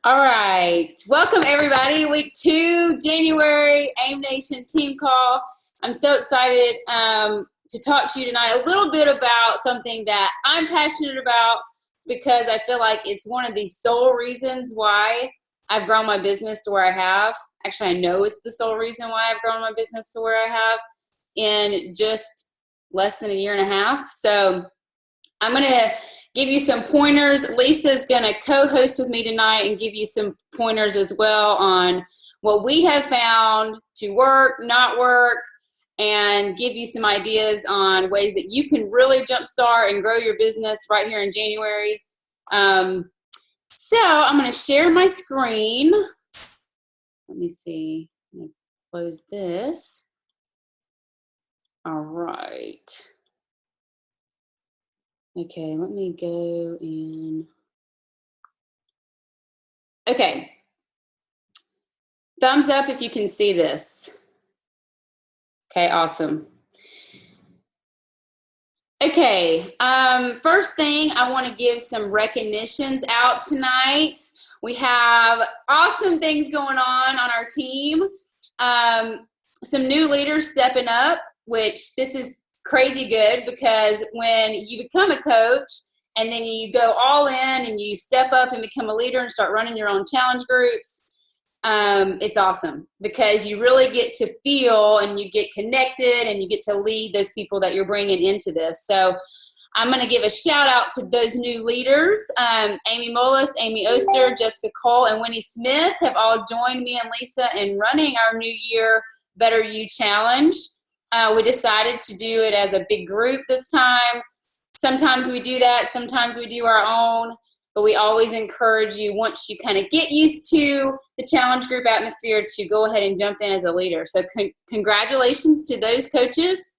All right. Welcome, everybody. Week 2, January, AIM Nation team call. I'm so excited to talk to you tonight a little bit about something that I'm passionate about because I feel like it's one of the sole reasons why I've grown my business to where I have. Actually, I know it's the sole reason why I've grown my business to where I have in just less than a year and a half. So I'm going to give you some pointers. Lisa's going to co-host with me tonight and give you some pointers as well on what we have found to work, not work, and give you some ideas on ways that you can really jumpstart and grow your business right here in January. So I'm going to share my screen. Let me see. I'm going to close this. All right. Okay, let me go in. Okay. Thumbs up if you can see this. Okay, awesome. Okay, first thing, I want to give some recognitions out tonight. We have awesome things going on our team. Some new leaders stepping up, which this is crazy good because when you become a coach and then you go all in and you step up and become a leader and start running your own challenge groups, it's awesome because you really get to feel and you get connected and you get to lead those people that you're bringing into this. So I'm going to give a shout out to those new leaders. Amy Mullis, Amy Oster, Jessica Cole, and Winnie Smith have all joined me and Lisa in running our New Year Better You Challenge. We decided to do it as a big group this time. Sometimes we do that, sometimes we do our own, but we always encourage you, once you kind of get used to the challenge group atmosphere, to go ahead and jump in as a leader. So congratulations to those coaches.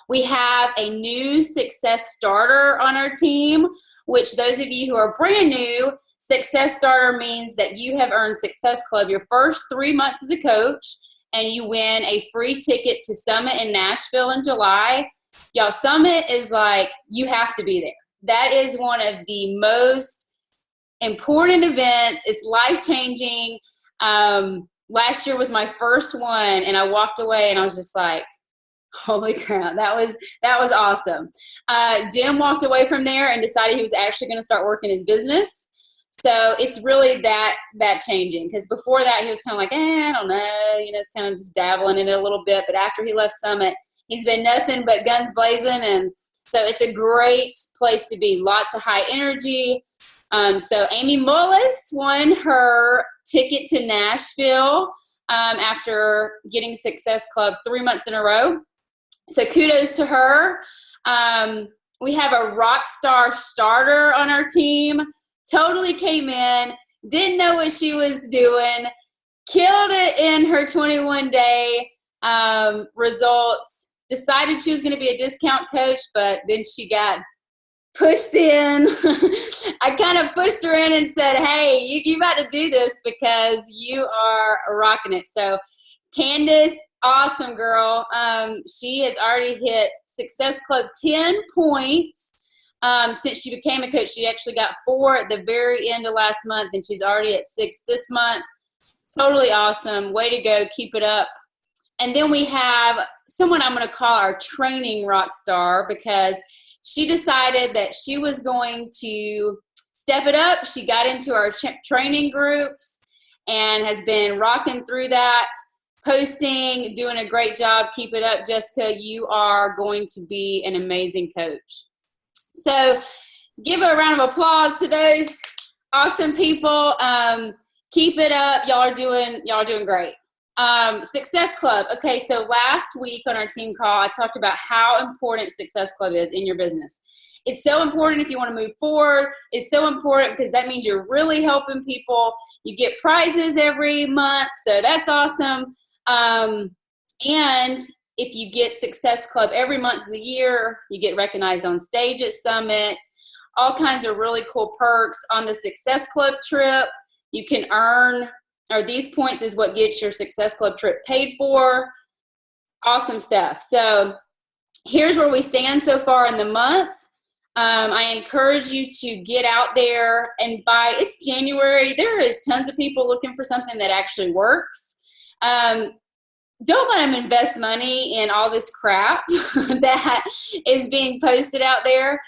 We have a new success starter on our team, which those of you who are brand new, success starter means that you have earned Success Club your first 3 months as a coach, and you win a free ticket to Summit in Nashville in July. Y'all, Summit is like, you have to be there. That is one of the most important events. It's life-changing. Last year was my first one, and I walked away and I was just like, holy crap, that was awesome. Jim walked away from there and decided he was actually going to start working his business. So it's really that changing, because before that he was kind of like, I don't know, it's kind of just dabbling in it a little bit. But after he left Summit, he's been nothing but guns blazing, and so it's a great place to be. Lots of high energy. So Amy Mullis won her ticket to Nashville after getting Success Club 3 months in a row. So kudos to her. We have a rock star starter on our team. Totally came in, didn't know what she was doing, killed it in her 21-day results, decided she was going to be a discount coach, but then she got pushed in. I kind of pushed her in and said, hey, you about to do this because you are rocking it. So Candace, awesome girl. She has already hit Success Club 10 points. Since she became a coach. She actually got 4 at the very end of last month, and she's already at 6 this month. Totally awesome. Way to go. Keep it up. And then we have someone I'm going to call our training rock star, because she decided that she was going to step it up. She got into our training groups and has been rocking through that, posting, doing a great job. Keep it up, Jessica. You are going to be an amazing coach. So give a round of applause to those awesome people. Keep it up. Y'all are doing great. Success Club. Okay, so last week on our team call, I talked about how important Success Club is in your business. It's so important if you want to move forward. It's so important because that means you're really helping people. You get prizes every month, so that's awesome. And if you get Success Club every month of the year, you get recognized on stage at Summit. All kinds of really cool perks. On the Success Club trip, you can earn, or these points is what gets your Success Club trip paid for. Awesome stuff. So here's where we stand so far in the month. I encourage you to get out there and buy. It's January. There is tons of people looking for something that actually works. Don't let them invest money in all this crap that is being posted out there.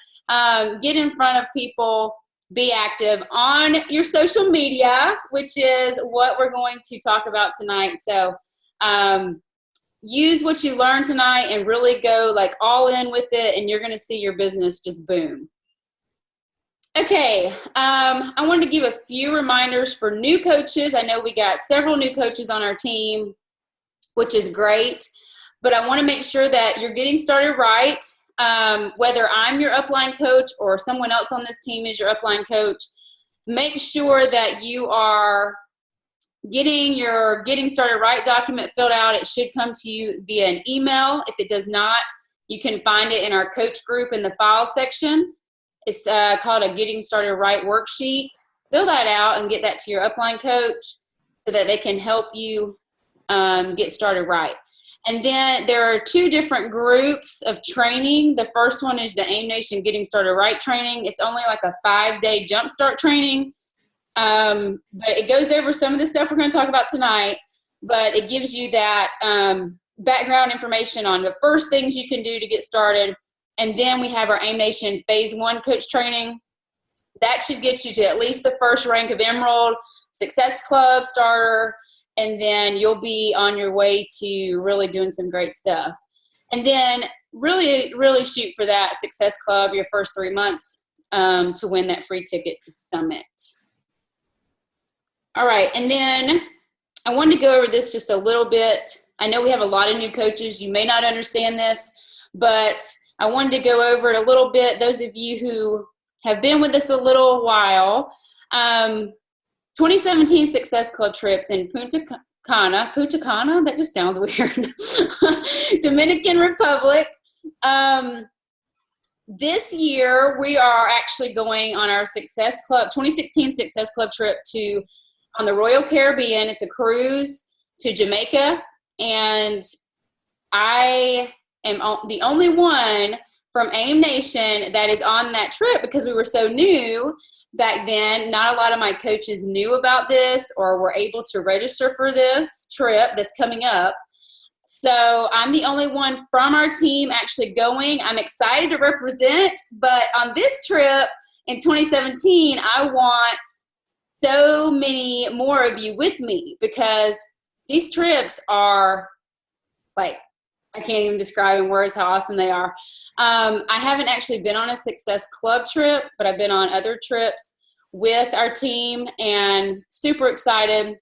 Get in front of people. Be active on your social media, which is what we're going to talk about tonight. So use what you learned tonight and really go like all in with it, and you're going to see your business just boom. Okay, I wanted to give a few reminders for new coaches. I know we got several new coaches on our team, which is great, but I want to make sure that you're getting started right. Whether I'm your upline coach or someone else on this team is your upline coach, make sure that you are getting your Getting Started Right document filled out. It should come to you via an email. If it does not, you can find it in our coach group in the file section. It's called a Getting Started Right worksheet. Fill that out and get that to your upline coach so that they can help you get started right. And then there are two different groups of training. The first one is the AIM Nation Getting Started Right training. It's only like a 5-day jumpstart training. But it goes over some of the stuff we're going to talk about tonight, but it gives you that background information on the first things you can do to get started. And then we have our AIM Nation Phase 1 coach training. That should get you to at least the first rank of Emerald, Success Club starter, and then you'll be on your way to really doing some great stuff. And then really, really shoot for that Success Club your first 3 months to win that free ticket to Summit. All right, and then I wanted to go over this just a little bit. I know we have a lot of new coaches. You may not understand this, but I wanted to go over it a little bit. Those of you who have been with us a little while, 2017 Success Club trips in Punta Cana, that just sounds weird, Dominican Republic. This year, we are actually going on our Success Club, 2016 Success Club trip on the Royal Caribbean. It's a cruise to Jamaica, and I am the only one from AIM Nation that is on that trip because we were so new back then. Not a lot of my coaches knew about this or were able to register for this trip that's coming up. So I'm the only one from our team actually going. I'm excited to represent, but on this trip in 2017, I want so many more of you with me because these trips are like, I can't even describe in words how awesome they are. I haven't actually been on a Success Club trip, but I've been on other trips with our team and super excited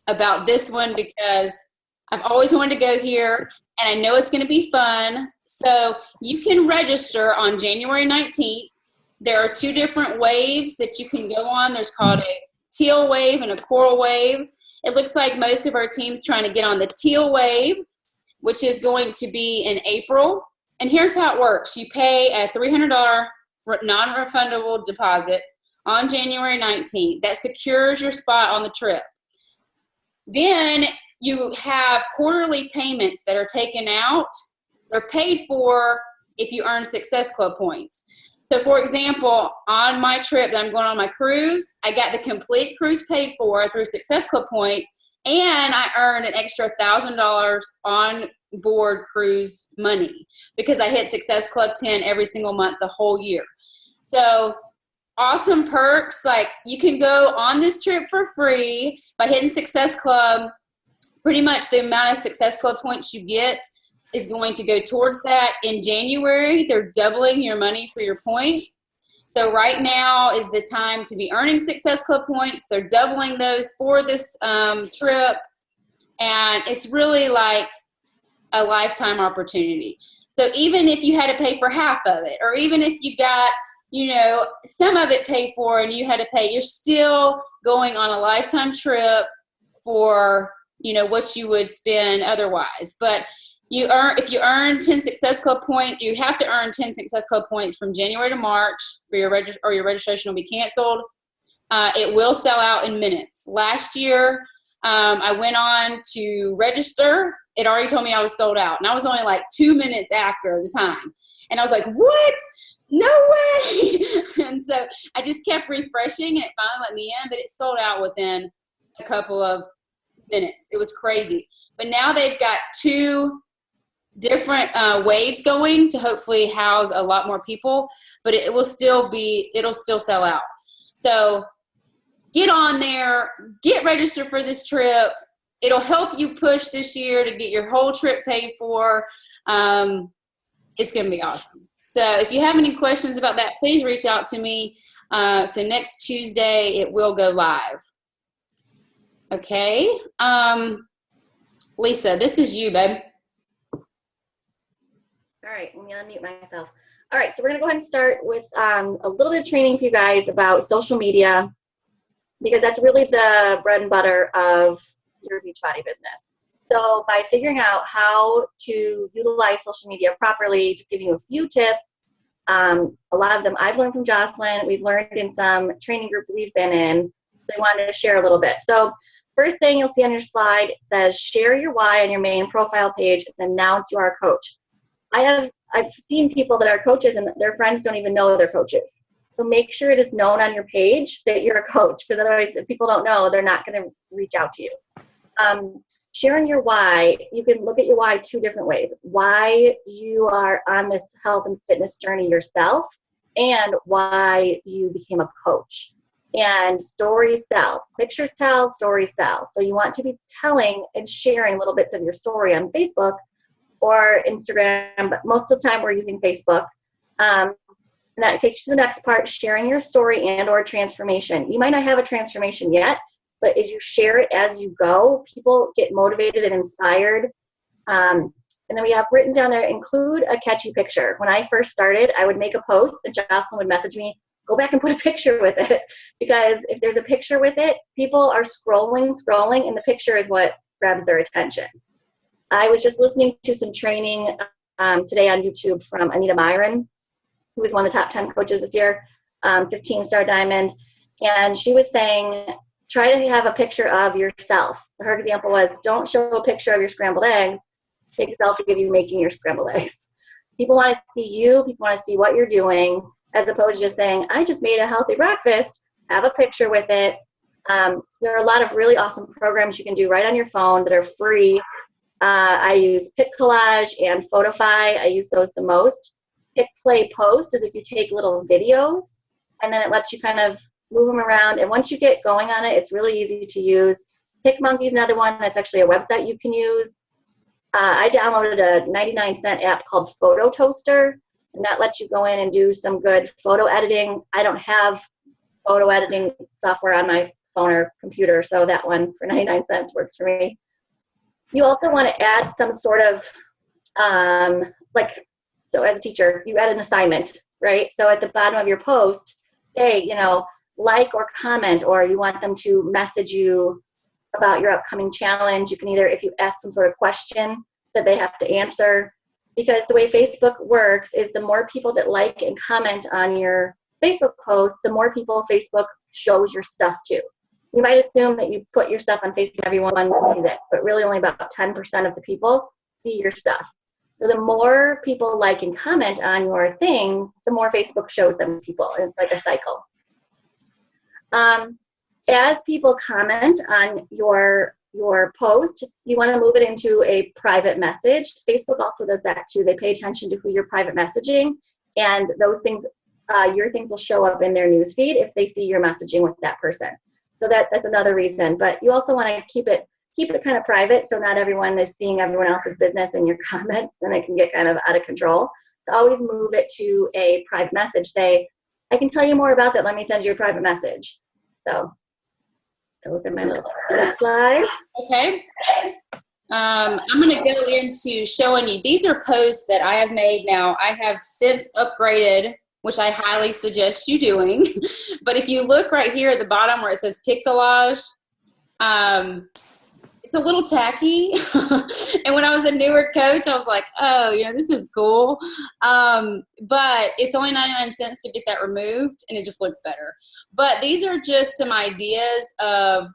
about this one because I've always wanted to go here and I know it's going to be fun. So you can register on January 19th. There are 2 different waves that you can go on. There's called a teal wave and a coral wave. It looks like most of our team's trying to get on the teal wave, which is going to be in April. And here's how it works. You pay a $300 non-refundable deposit on January 19th. That secures your spot on the trip. Then you have quarterly payments that are taken out. They're paid for if you earn Success Club points. So for example, on my trip that I'm going on my cruise, I got the complete cruise paid for through Success Club points, and I earned an extra $1,000 on board cruise money because I hit Success Club 10 every single month the whole year. So awesome perks. Like you can go on this trip for free by hitting Success Club. Pretty much the amount of Success Club points you get is going to go towards that. In January, they're doubling your money for your points. So right now is the time to be earning Success Club points. They're doubling those for this trip. And it's really like a lifetime opportunity. So even if you had to pay for half of it, or even if you got, some of it paid for and you had to pay, you're still going on a lifetime trip for, what you would spend otherwise. But if you earn 10 Success Club points, you have to earn 10 Success Club points from January to March for your registration will be canceled. It will sell out in minutes. Last year, I went on to register. It already told me I was sold out, and I was only like 2 minutes after the time. And I was like, what? no way. And so I just kept refreshing and it finally let me in, but it sold out within a couple of minutes. It was crazy. But now they've got 2 different waves going to hopefully house a lot more people, but it'll still sell out. So get on there, get registered for this trip. It'll help you push this year to get your whole trip paid for. It's going to be awesome. So if you have any questions about that, please reach out to me. So next Tuesday, it will go live. Okay. Lisa, this is you, babe. All right, let me unmute myself. All right, so we're gonna go ahead and start with a little bit of training for you guys about social media, because that's really the bread and butter of your Beachbody business. So by figuring out how to utilize social media properly, just giving you a few tips. A lot of them I've learned from Jocelyn. We've learned in some training groups we've been in. So I wanted to share a little bit. So first thing you'll see on your slide, it says share your why on your main profile page and announce you are a coach. I've seen people that are coaches and their friends don't even know they're coaches. So make sure it is known on your page that you're a coach, because otherwise if people don't know, they're not going to reach out to you. Sharing your why, you can look at your why 2 different ways. Why you are on this health and fitness journey yourself, and why you became a coach. And stories sell. Pictures tell, stories sell. So you want to be telling and sharing little bits of your story on Facebook or Instagram, but most of the time we're using Facebook. And that takes you to the next part, sharing your story and or transformation. You might not have a transformation yet, but as you share it as you go, people get motivated and inspired. And then we have written down there, include a catchy picture. When I first started, I would make a post and Jocelyn would message me, go back and put a picture with it. Because if there's a picture with it, people are scrolling, and the picture is what grabs their attention. I was just listening to some training today on YouTube from Anita Myron, who was one of the top 10 coaches this year, 15-star diamond. And she was saying, try to have a picture of yourself. Her example was, don't show a picture of your scrambled eggs. Take a selfie of you making your scrambled eggs. People want to see you. People want to see what you're doing, as opposed to just saying, I just made a healthy breakfast. Have a picture with it. There are a lot of really awesome programs you can do right on your phone that are free. I use PicCollage and Photify. I use those the most. Pick, Play, Post is if you take little videos, and then it lets you kind of move them around. And once you get going on it, it's really easy to use. PicMonkey is another one that's actually a website you can use. I downloaded a 99-cent app called Photo Toaster, and that lets you go in and do some good photo editing. I don't have photo editing software on my phone or computer, so that one for 99 cents works for me. You also want to add some sort of, so as a teacher, you add an assignment, right? So at the bottom of your post, say, like or comment, or you want them to message you about your upcoming challenge. You can either, if you ask some sort of question that they have to answer, because the way Facebook works is the more people that like and comment on your Facebook post, the more people Facebook shows your stuff to. You might assume that you put your stuff on Facebook, everyone sees it, but really only about 10% of the people see your stuff. So the more people like and comment on your things, the more Facebook shows them people, and it's like a cycle. As people comment on your post, you want to move it into a private message. Facebook also does that too. They pay attention to who you're private messaging, and those things, your things will show up in their newsfeed if they see your messaging with that person. So that's another reason. But you also want to keep it kind of private, so not everyone is seeing everyone else's business in your comments, and it can get kind of out of control. So always move it to a private message. Say, I can tell you more about that. Let me send you a private message. So those are my little slides. Okay. I'm going to go into showing you. These are posts that I have made now. I have since upgraded, which I highly suggest you doing. But if you look right here at the bottom where it says PicCollage, it's a little tacky. And when I was a newer coach, I was like, oh, this is cool. But it's only 99 cents to get that removed, and it just looks better. But these are just some ideas of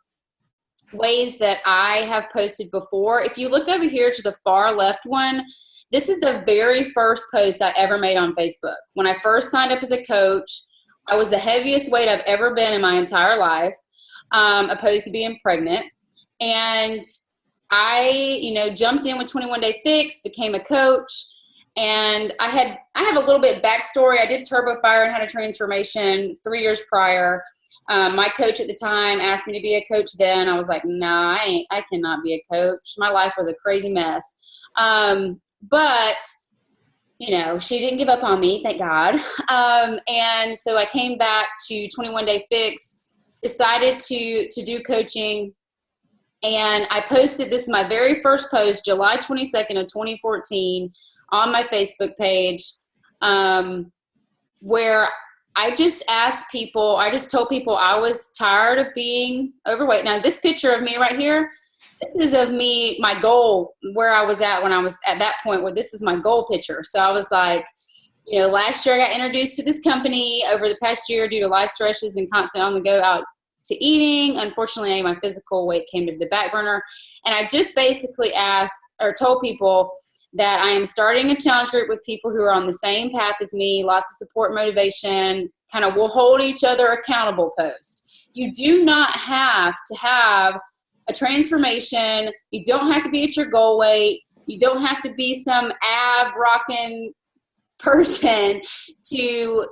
ways that I have posted before. If you look over here to the far left one, this is the very first post I ever made on Facebook. When I first signed up as a coach, I was the heaviest weight I've ever been in my entire life, opposed to being pregnant. And I, jumped in with 21 Day Fix, became a coach. And I have a little bit backstory. I did Turbo Fire and had a transformation 3 years prior. My coach at the time asked me to be a coach then. I was like, nah, I cannot be a coach. My life was a crazy mess. But, she didn't give up on me, thank God. And so I came back to 21 Day Fix, decided to do coaching. And I posted, this is my very first post, July 22nd of 2014 on my Facebook page, where I just told people I was tired of being overweight. Now, this picture of me right here, this is of me, my goal, where I was at when I was at that point, where this is my goal picture. So I was like, last year I got introduced to this company. Over the past year, due to life stresses and constant on the go out to eating, unfortunately, my physical weight came to the back burner. And I just basically told people that I am starting a challenge group with people who are on the same path as me, lots of support, motivation, kind of we'll hold each other accountable post. You do not have to have a transformation. You don't have to be at your goal weight. You don't have to be some ab rocking person to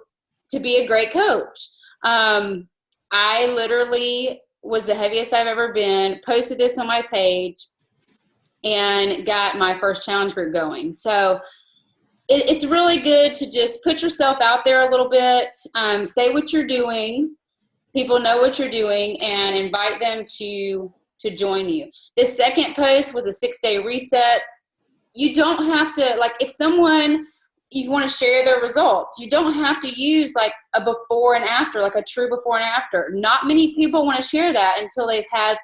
be a great coach. I literally was the heaviest I've ever been, posted this on my page, and got my first challenge group going. So it's really good to just put yourself out there a little bit, say what you're doing, people know what you're doing, and invite them to join you. This second post was a 6-day reset. You don't have to, if you want to share their results, you don't have to use a before and after, a true before and after. Not many people want to share that until they've had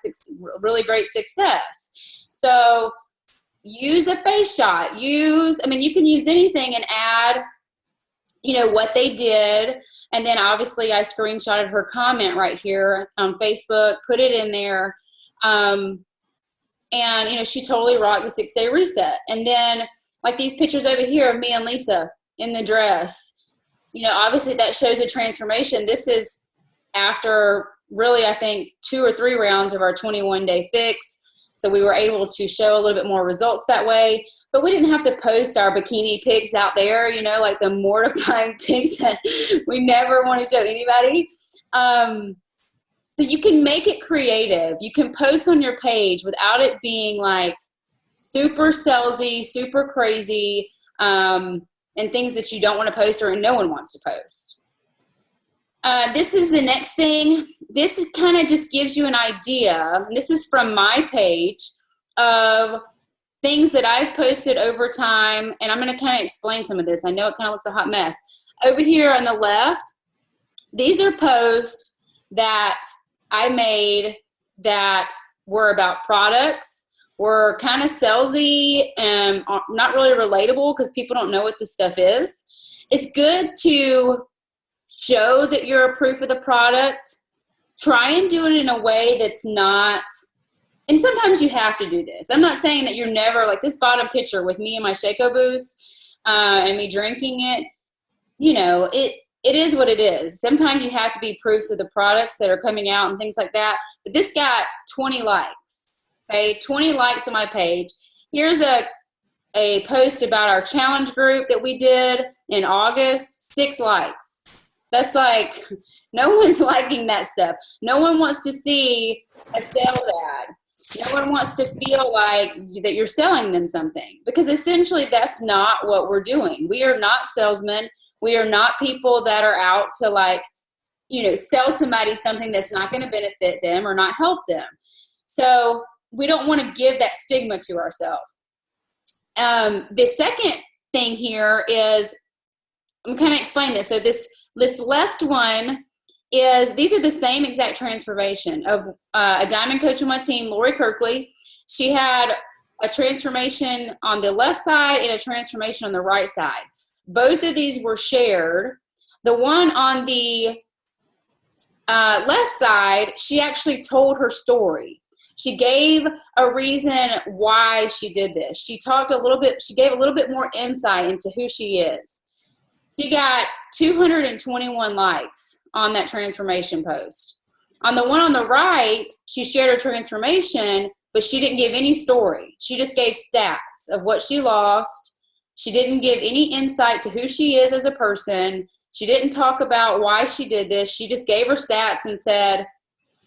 really great success. So use a face shot. You can use anything and add, what they did. And then obviously I screenshotted her comment right here on Facebook, put it in there. And, she totally rocked the 6-day reset. And then these pictures over here of me and Lisa in the dress, obviously that shows a transformation. This is after really, I think 2 or 3 rounds of our 21 Day Fix. So we were able to show a little bit more results that way, but we didn't have to post our bikini pics out there, the mortifying pics that we never want to show anybody. So you can make it creative. You can post on your page without it being super salesy, super crazy, and things that you don't want to post or no one wants to post. This is the next thing. This kind of just gives you an idea. And this is from my page of things that I've posted over time. And I'm going to kind of explain some of this. I know it kind of looks a hot mess. Over here on the left, these are posts that I made that were about products, were kind of salesy and not really relatable because people don't know what this stuff is. It's good to show that you're a proof of the product. Try and do it in a way that's not, and sometimes you have to do this. I'm not saying that you're never, this bottom picture with me and my Shaco boost and me drinking it, it is what it is. Sometimes you have to be proofs of the products that are coming out and things like that. But this got 20 likes, okay? 20 likes on my page. Here's a post about our challenge group that we did in August, 6 likes. That's no one's liking that stuff. No one wants to see a sales ad. No one wants to feel like that you're selling them something, because essentially that's not what we're doing. We are not salesmen. We are not people that are out to sell somebody something that's not going to benefit them or not help them. So we don't want to give that stigma to ourselves. The second thing here is, I'm kind of explaining this. So this left one is, these are the same exact transformation of a diamond coach on my team, Lori Kirkley. She had a transformation on the left side and a transformation on the right side. Both of these were shared. The one on the left side, she actually told her story. She gave a reason why she did this. She gave a little bit more insight into who she is. She got 221 likes on that transformation post. On the one on the right, she shared her transformation, but she didn't give any story. She just gave stats of what she lost. She didn't give any insight to who she is as a person. She didn't talk about why she did this. She just gave her stats and said,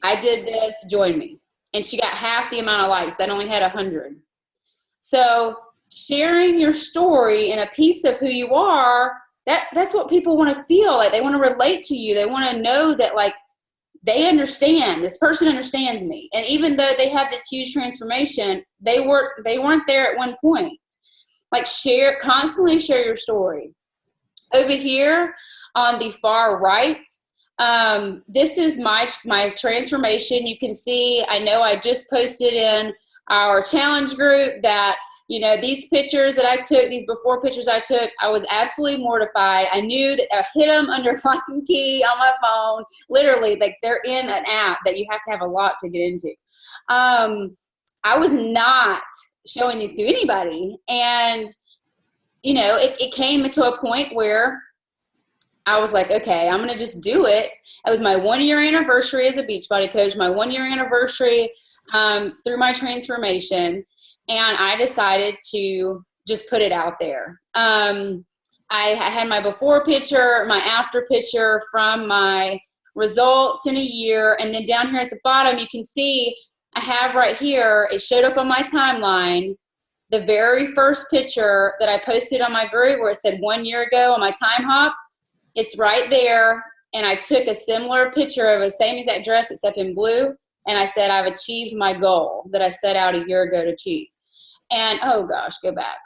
I did this, join me. And she got half the amount of likes. That only had 100. So sharing your story and a piece of who you are, that's what people want to feel like. They want to relate to you. They want to know that, like, they understand. This person understands me. And even though they have this huge transformation, they weren't there at one point. Like, constantly share your story. Over here on the far right, this is my transformation. You can see, I know I just posted in our challenge group that, these pictures that I took, these before pictures I took, I was absolutely mortified. I knew that I hid them under lock and key on my phone. Literally, like, they're in an app that you have to have a lock to get into. I was not showing these to anybody. And, it came to a point where I was like, okay, I'm going to just do it. It was my 1-year anniversary as a Beachbody coach, my 1-year anniversary through my transformation. And I decided to just put it out there. I had my before picture, my after picture from my results in a year. And then down here at the bottom, you can see I have right here, it showed up on my timeline, the very first picture that I posted on my group where it said 1 year ago on my time hop. It's right there. And I took a similar picture of the same exact dress except in blue. And I said, I've achieved my goal that I set out a year ago to achieve. And, oh gosh, go back.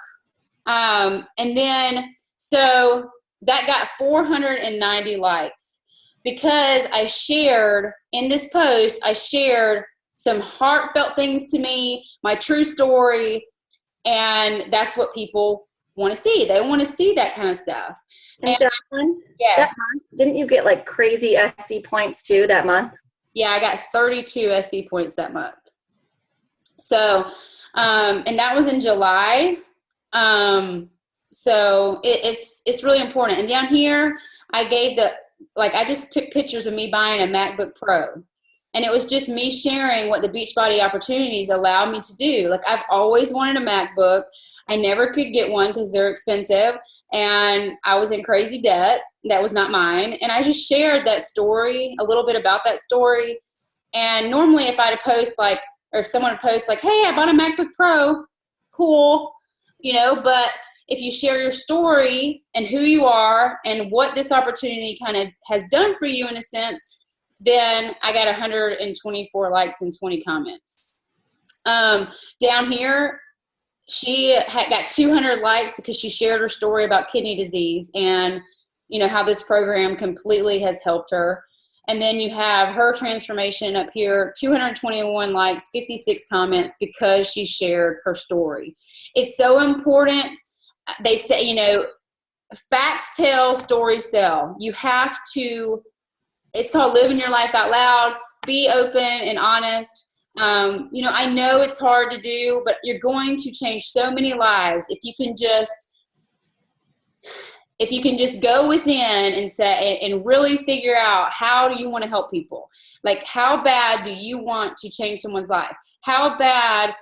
And then, so that got 490 likes because I shared in this post, I shared some heartfelt things to me, my true story. And that's what people want to see. They want to see that kind of stuff. And Jocelyn, yeah. That month, didn't you get like crazy SC points too that month? Yeah, I got 32 SC points that month. So, and that was in July. So it's really important. And down here, I just took pictures of me buying a MacBook Pro. And it was just me sharing what the Beachbody opportunities allowed me to do. Like, I've always wanted a MacBook. I never could get one because they're expensive. And I was in crazy debt. That was not mine. And I just shared that story, a little bit about that story. And normally if I'd post or if someone would post like, hey, I bought a MacBook Pro, cool, but if you share your story and who you are and what this opportunity kind of has done for you in a sense, then I got 124 likes and 20 comments. Down here, she got 200 likes because she shared her story about kidney disease and, how this program completely has helped her. And then you have her transformation up here, 221 likes, 56 comments because she shared her story. It's so important. They say, facts tell, stories sell. You have to, it's called living your life out loud. Be open and honest. I know it's hard to do, but you're going to change so many lives if you can just go within and say and really figure out how do you want to help people. Like, how bad do you want to change someone's life? How bad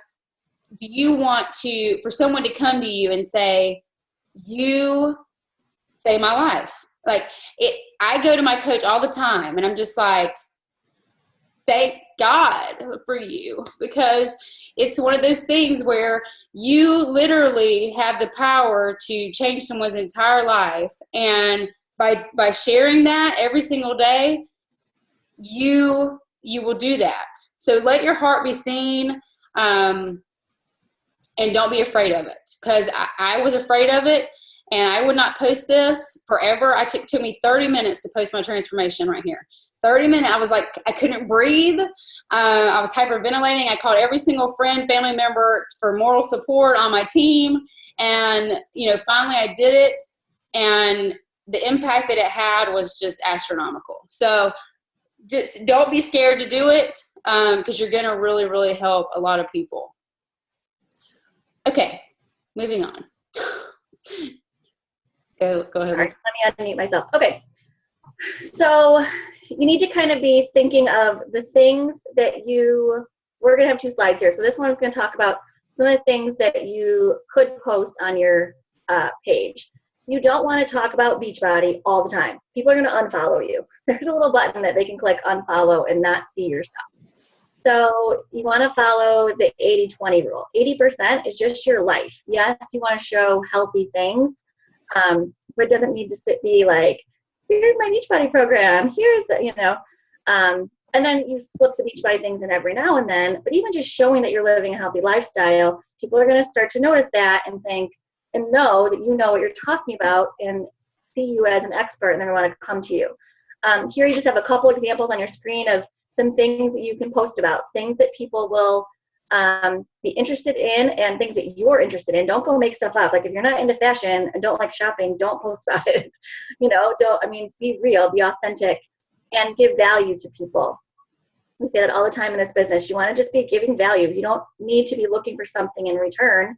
do you want for someone to come to you and say, you saved my life? Like, I go to my coach all the time and I'm just like, thank God for you, because it's one of those things where you literally have the power to change someone's entire life. And by sharing that every single day, you will do that. So let your heart be seen, and don't be afraid of it, because I was afraid of it. And I would not post this forever. It took me 30 minutes to post my transformation right here. 30 minutes. I was like, I couldn't breathe. I was hyperventilating. I called every single friend, family member for moral support on my team. And, finally I did it. And the impact that it had was just astronomical. So just don't be scared to do it. because you're going to really, really help a lot of people. Okay, moving on. Go ahead. Sorry, let me unmute myself. Okay. So you need to kind of be thinking of the things that we're going to have 2 slides here. So this one is going to talk about some of the things that you could post on your page. You don't want to talk about Beachbody all the time. People are going to unfollow you. There's a little button that they can click unfollow and not see your stuff. So you want to follow the 80-20 rule. 80% is just your life. Yes, you want to show healthy things, but it doesn't need to be like, here's my Beachbody program, here's the, and then you slip the Beachbody things in every now and then, but even just showing that you're living a healthy lifestyle, people are going to start to notice that and think, and know that you know what you're talking about and see you as an expert, and they're going to want to come to you. Here you just have a couple examples on your screen of some things that you can post about, things that people will be interested in and things that you're interested in. Don't go make stuff up. Like if you're not into fashion and don't like shopping, don't post about it. Be real, be authentic, and give value to people. We say that all the time in this business. You want to just be giving value. You don't need to be looking for something in return.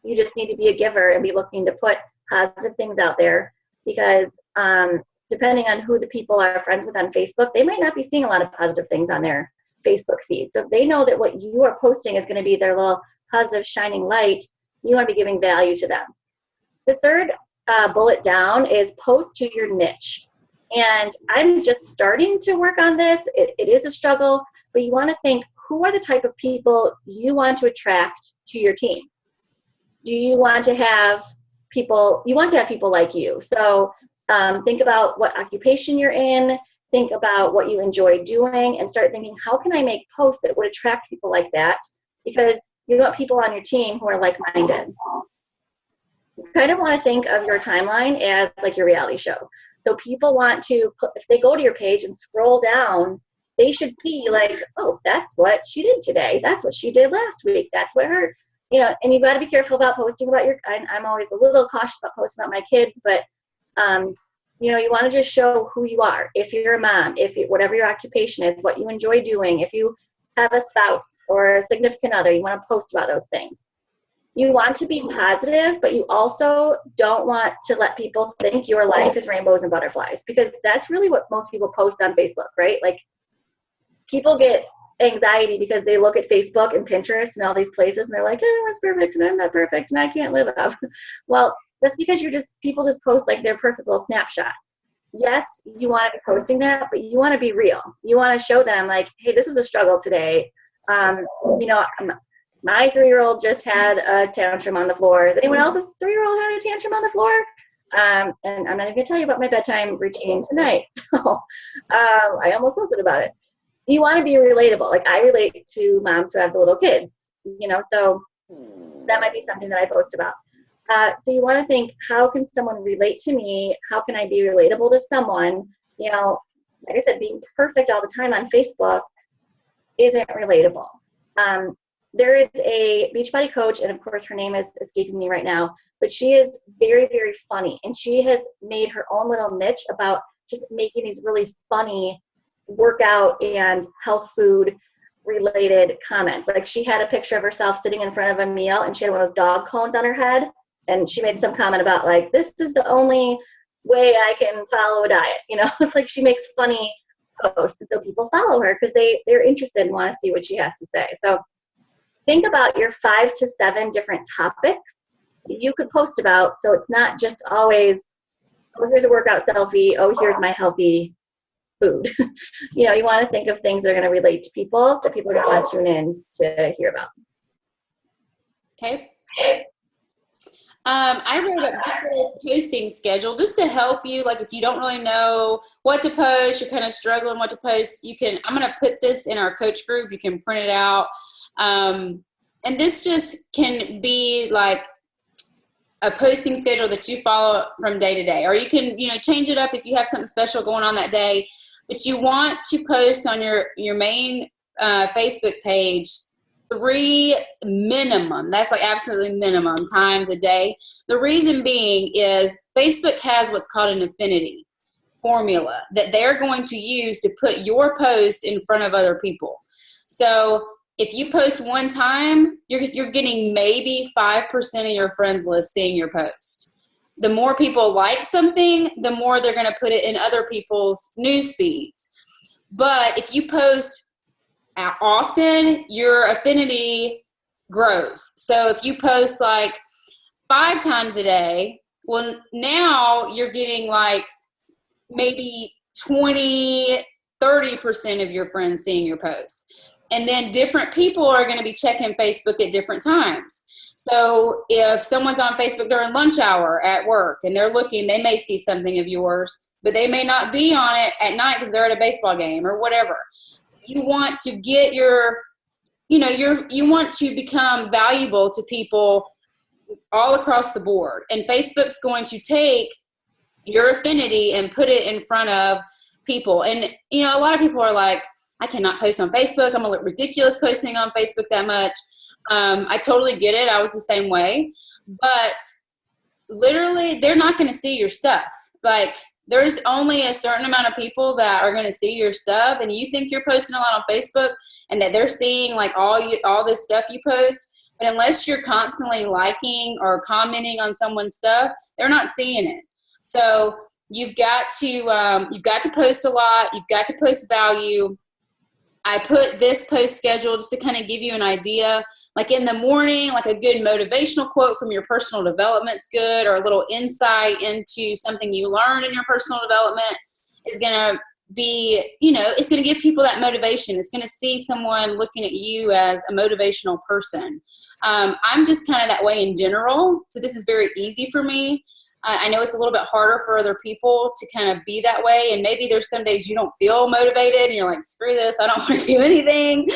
You just need to be a giver and be looking to put positive things out there, because depending on who the people are friends with on Facebook, they might not be seeing a lot of positive things on their Facebook feed. So if they know that what you are posting is going to be their little positive shining light, you want to be giving value to them. The third bullet down is post to your niche. And I'm just starting to work on this. It is a struggle, but you want to think, who are the type of people you want to attract to your team? Do you want to have people, like you. So think about what occupation you're in, think about what you enjoy doing, and start thinking, how can I make posts that would attract people like that? Because you want people on your team who are like-minded. You kind of want to think of your timeline as like your reality show. So people want to, if they go to your page and scroll down, they should see like, oh, that's what she did today. That's what she did last week. That's what her, and you've got to be careful about posting about I'm always a little cautious about posting about my kids, but you want to just show who you are. If you're a mom, whatever your occupation is, what you enjoy doing, if you have a spouse or a significant other, you want to post about those things. You want to be positive, but you also don't want to let people think your life is rainbows and butterflies, because that's really what most people post on Facebook, right? Like people get anxiety because they look at Facebook and Pinterest and all these places and they're like, everyone's perfect and I'm not perfect and I can't live up. Well, that's because people just post like their perfect little snapshot. Yes, you want to be posting that, but you want to be real. You want to show them like, hey, this was a struggle today. My 3-year-old just had a tantrum on the floor. Has anyone else's 3-year-old had a tantrum on the floor? And I'm not even going to tell you about my bedtime routine tonight. So I almost posted about it. You want to be relatable. Like I relate to moms who have the little kids, so that might be something that I post about. So you want to think, how can someone relate to me? How can I be relatable to someone? Like I said, being perfect all the time on Facebook isn't relatable. There is a Beachbody coach, and of course her name is escaping me right now, but she is very, very funny. And she has made her own little niche about just making these really funny workout and health food related comments. Like she had a picture of herself sitting in front of a meal and she had one of those dog cones on her head. And she made some comment about like, this is the only way I can follow a diet. It's like she makes funny posts. And so people follow her because they're interested and want to see what she has to say. So think about your 5 to 7 different topics you could post about. So it's not just always, oh, here's a workout selfie. Oh, here's my healthy food. You want to think of things that are going to relate to people, that people are going to want to tune in to hear about. Okay. I wrote up this little posting schedule just to help you. Like if you don't really know what to post, you're kind of struggling what to post, I'm going to put this in our coach group. You can print it out. And this just can be like a posting schedule that you follow from day to day, or you can, change it up if you have something special going on that day. But you want to post on your main Facebook page 3 minimum. That's like absolutely minimum times a day. The reason being is Facebook has what's called an affinity formula that they're going to use to put your post in front of other people. So if you post one time, you're getting maybe 5% of your friends list seeing your post. The more people like something, the more they're going to put it in other people's news feeds. But if you post often, your affinity grows. So if you post like 5 times a day, well, now you're getting like maybe 20, 30% of your friends seeing your posts. And then different people are going to be checking Facebook at different times. So if someone's on Facebook during lunch hour at work and they're looking, they may see something of yours, but they may not be on it at night because they're at a baseball game or whatever. So you want to get you want to become valuable to people all across the board. And Facebook's going to take your affinity and put it in front of people. And, a lot of people are like, I cannot post on Facebook. I'm going to look ridiculous posting on Facebook that much. I totally get it. I was the same way. But literally, they're not going to see your stuff. Like, there's only a certain amount of people that are going to see your stuff. And you think you're posting a lot on Facebook and that they're seeing like all this stuff you post. But unless you're constantly liking or commenting on someone's stuff, they're not seeing it. So you've got to post a lot. You've got to post value. I put this post schedule just to kind of give you an idea. Like in the morning, like a good motivational quote from your personal development's good, or a little insight into something you learned in your personal development is going to be, it's going to give people that motivation. It's going to see someone looking at you as a motivational person. I'm just kind of that way in general. So this is very easy for me. I know it's a little bit harder for other people to kind of be that way. And maybe there's some days you don't feel motivated and you're like, screw this, I don't want to do anything.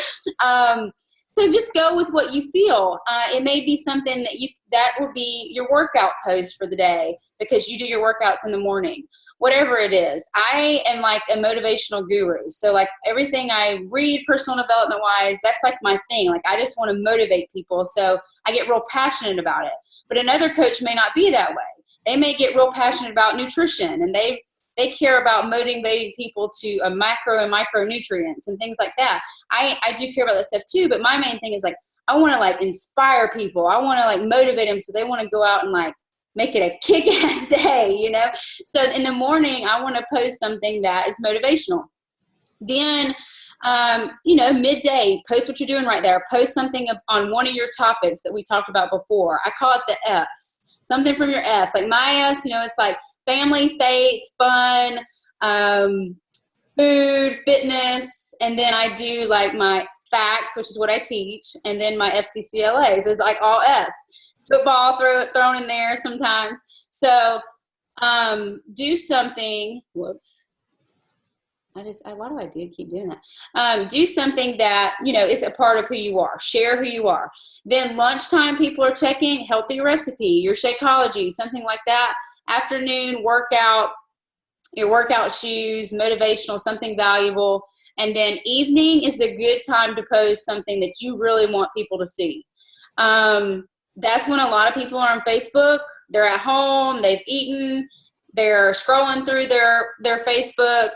So just go with what you feel. It may be something that will be your workout post for the day because you do your workouts in the morning. Whatever it is, I am like a motivational guru. So like everything I read personal development wise, that's like my thing. Like I just want to motivate people. So I get real passionate about it. But another coach may not be that way. They may get real passionate about nutrition and they care about motivating people to macro and micronutrients and things like that. I do care about that stuff too, but my main thing is like, I want to like inspire people. I want to like motivate them so they want to go out and like make it a kick-ass day, So in the morning, I want to post something that is motivational. Then, midday, post what you're doing right there. Post something on one of your topics that we talked about before. I call it the F's. Something from your F's. Like my F's, it's like family, faith, fun, food, fitness, and then I do like my facts, which is what I teach, and then my FCCLAs is like all F's. Football thrown in there sometimes. So do something. Whoops. Why do I keep doing that? Do something that, is a part of who you are. Share who you are. Then lunchtime, people are checking healthy recipe, your Shakeology, something like that. Afternoon, workout, your workout shoes, motivational, something valuable. And then evening is the good time to post something that you really want people to see. That's when a lot of people are on Facebook. They're at home, they've eaten, they're scrolling through their Facebook.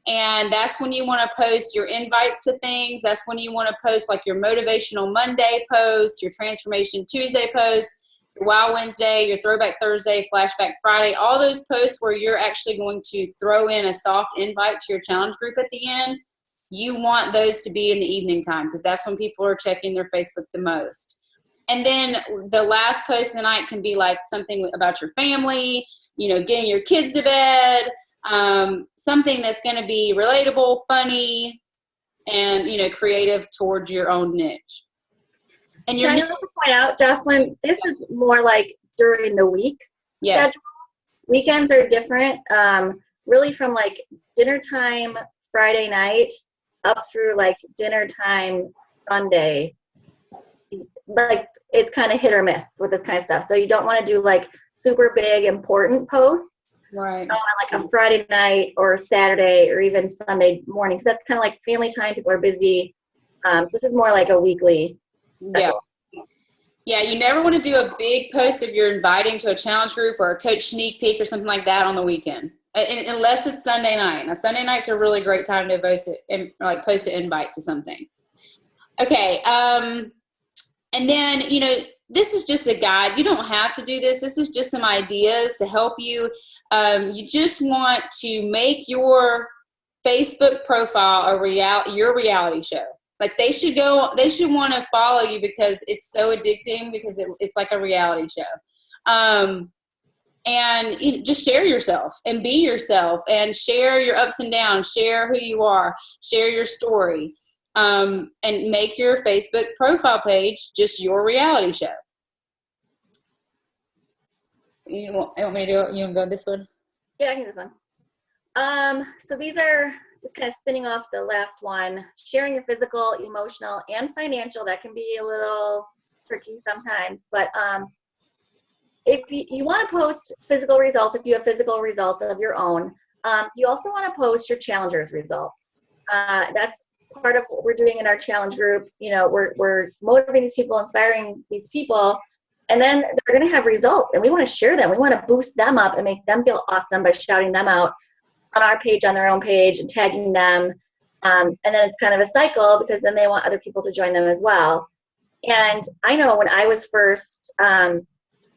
And that's when you want to post your invites to things. That's when you want to post like your Motivational Monday post, your Transformation Tuesday post, your Wow Wednesday, your Throwback Thursday, Flashback Friday, all those posts where you're actually going to throw in a soft invite to your challenge group at the end. You want those to be in the evening time because that's when people are checking their Facebook the most. And then the last post of the night can be like something about your family, getting your kids to bed, something that's going to be relatable, funny, and creative towards your own niche. And Can I also point out, Jocelyn, this is more like during the week. Yes. Schedule. Weekends are different. Really from like dinner time Friday night up through like dinner time Sunday. Like it's kind of hit or miss with this kind of stuff. So you don't want to do like super big important posts. Right. On like a Friday night or Saturday or even Sunday morning. So that's kind of like family time. People are busy. So this is more like a weekly. Yeah. Yeah. You never want to do a big post if you're inviting to a challenge group or a coach sneak peek or something like that on the weekend, unless it's Sunday night. Now, Sunday night's a really great time to post it and like post an invite to something. Okay. And then, this is just a guide. You don't have to do this. This is just some ideas to help you. You just want to make your Facebook profile your reality show. Like they should want to follow you because it's so addicting, because it's like a reality show. And just share yourself and be yourself and share your ups and downs, share who you are, share your story, and make your Facebook profile page just your reality show. You want me to do it? You want to go this one? Yeah, I can do this one. So these are just kind of spinning off the last one, sharing your physical, emotional, and financial. That can be a little tricky sometimes, but if you want to post physical results, if you have physical results of your own, you also want to post your challengers results. That's part of what we're doing in our challenge group. We're motivating these people, inspiring these people, and then they're going to have results, and we want to share them. We want to boost them up and make them feel awesome by shouting them out on our page, on their own page, and tagging them. And then it's kind of a cycle, because then they want other people to join them as well. And I know when I was first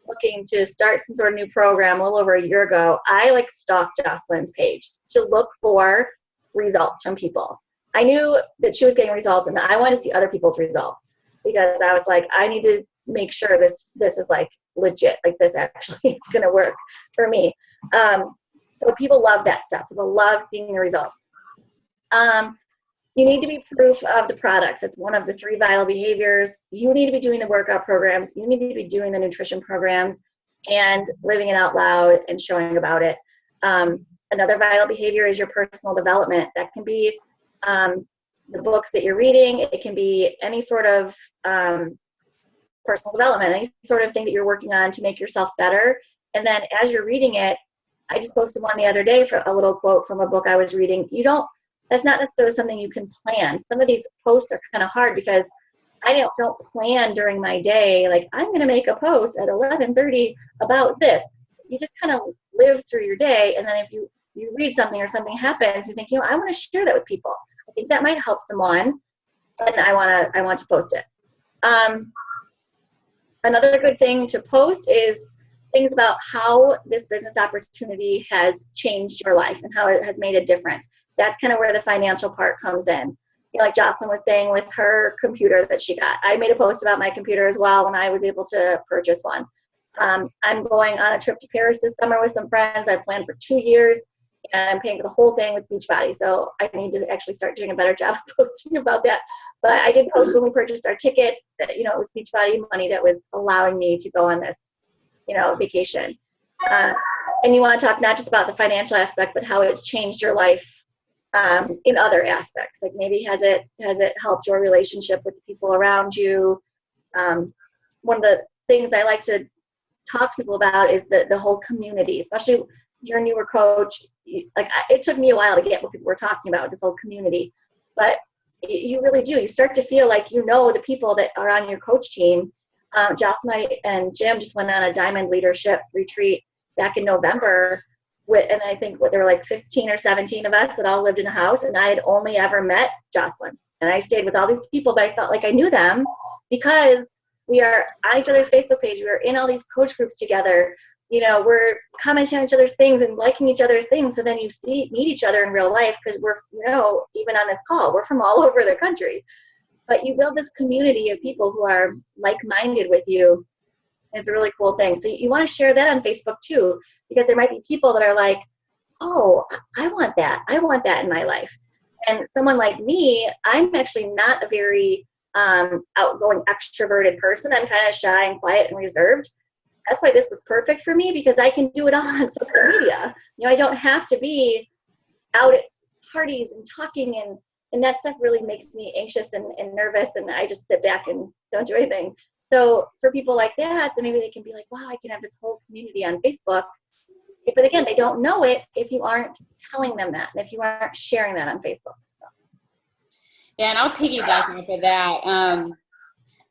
looking to start some sort of new program a little over a year ago, I stalked Jocelyn's page to look for results from people. I knew that she was getting results, and I wanted to see other people's results, because I was like, I need to make sure this is legit, this actually is going to work for me. So people love that stuff. People love seeing the results. You need to be proof of the products. It's one of the 3 vital behaviors. You need to be doing the workout programs. You need to be doing the nutrition programs and living it out loud and showing about it. Another vital behavior is your personal development. That can be the books that you're reading. It can be any sort of personal development, any sort of thing that you're working on to make yourself better. And then as you're reading it, I just posted one the other day for a little quote from a book I was reading. That's not necessarily something you can plan. Some of these posts are kind of hard because I don't plan during my day, I'm going to make a post at 11:30 about this. You just kind of live through your day, and then if you read something or something happens, you think, I want to share that with people. I think that might help someone, and I want to post it. Another good thing to post is things about how this business opportunity has changed your life and how it has made a difference. That's kind of where the financial part comes in. Like Jocelyn was saying with her computer that she got. I made a post about my computer as well when I was able to purchase one. I'm going on a trip to Paris this summer with some friends. I planned for 2 years, and I'm paying for the whole thing with Beachbody. So I need to actually start doing a better job of posting about that. But I did post when we purchased our tickets that, it was Beachbody money that was allowing me to go on this, vacation. And you want to talk not just about the financial aspect, but how it's changed your life in other aspects. Maybe has it helped your relationship with the people around you? One of the things I like to talk to people about is the whole community, especially if you're a newer coach. It took me a while to get what people were talking about, this whole community, but you really do. You start to feel like the people that are on your coach team. Jocelyn and Jim just went on a Diamond Leadership Retreat back in November, and I think there were 15 or 17 of us that all lived in a house, and I had only ever met Jocelyn. And I stayed with all these people, but I felt like I knew them because we are on each other's Facebook page. We are in all these coach groups together. We're commenting on each other's things and liking each other's things. So then you meet each other in real life, because we're, even on this call, we're from all over the country. But you build this community of people who are like-minded with you. It's a really cool thing. So you want to share that on Facebook too, because there might be people that are like, oh, I want that. I want that in my life. And someone like me, I'm actually not a very outgoing, extroverted person. I'm kind of shy and quiet and reserved. That's why this was perfect for me, because I can do it all on social media. I don't have to be out at parties and talking, and that stuff really makes me anxious and nervous, and I just sit back and don't do anything. So for people like that, then maybe they can be like, wow, I can have this whole community on Facebook. But again, they don't know it if you aren't telling them that, and if you aren't sharing that on Facebook. So. Yeah, and I'll piggyback off of that,